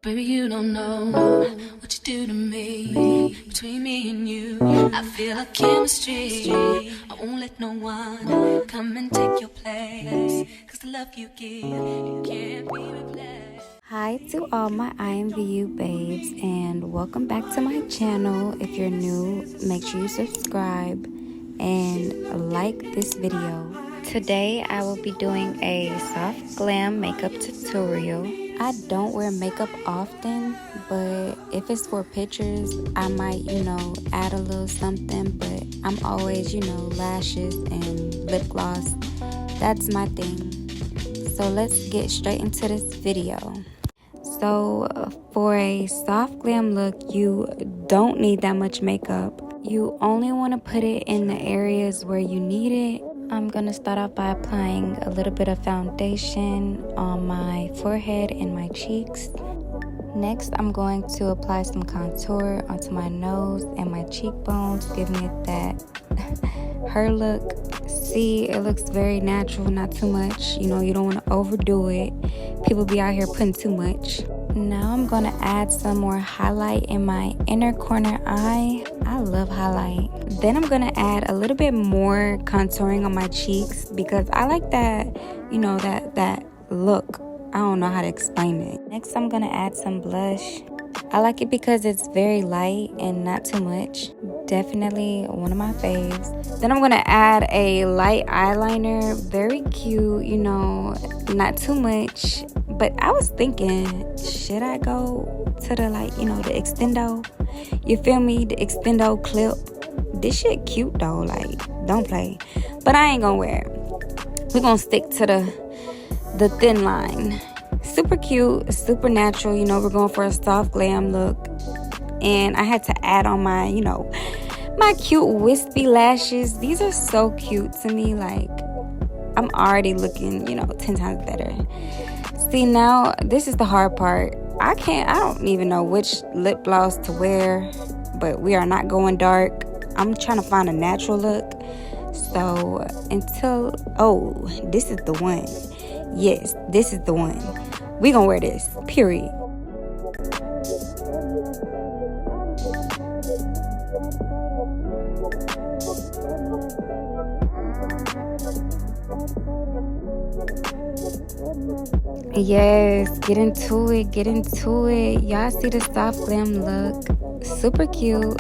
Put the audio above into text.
Baby, you don't know what you do to me. Between me and you, I feel a chemistry. I won't let no one come and take your place. Cause the love you give, it can't be replaced. Hi to all my Imvu babes, and welcome back to my channel. If you're new, make sure you subscribe and like this video. Today I will be doing a soft glam makeup tutorial. I don't wear makeup often, but if it's for pictures, I might, add a little something, but I'm always, lashes and lip gloss. That's my thing. So let's get straight into this video. So for a soft glam look, you don't need that much makeup. You only want to put it in the areas where you need it. I'm going to start off by applying a little bit of foundation on my forehead and my cheeks. Next, I'm going to apply some contour onto my nose and my cheekbones, giving it that her look. See, it looks very natural, not too much. You don't want to overdo it. People be out here putting too much. Now I'm going to add some more highlight in my inner corner eye. I love highlight. Then I'm going to add a little bit more contouring on my cheeks because I like that, that look. I don't know how to explain it. Next, I'm going to add some blush. I like it because it's very light and not too much. Definitely one of my faves. Then I'm going to add a light eyeliner. Very cute, not too much. But I was thinking, should I go to the, the extendo? You feel me? The extendo clip. This shit cute though. Don't play. But I ain't gonna wear it. We're gonna stick to the thin line. Super cute, super natural. We're going for a soft glam look. And I had to add on my, my cute wispy lashes. These are so cute to me. I'm already looking, 10 times better. See, now this is the hard part. I don't even know which lip gloss to wear, but we are not going dark. I'm trying to find a natural look. So this is the one. Yes, this is the one. We gonna wear this, period. Yes, get into it. Y'all see the soft glam look. Super cute.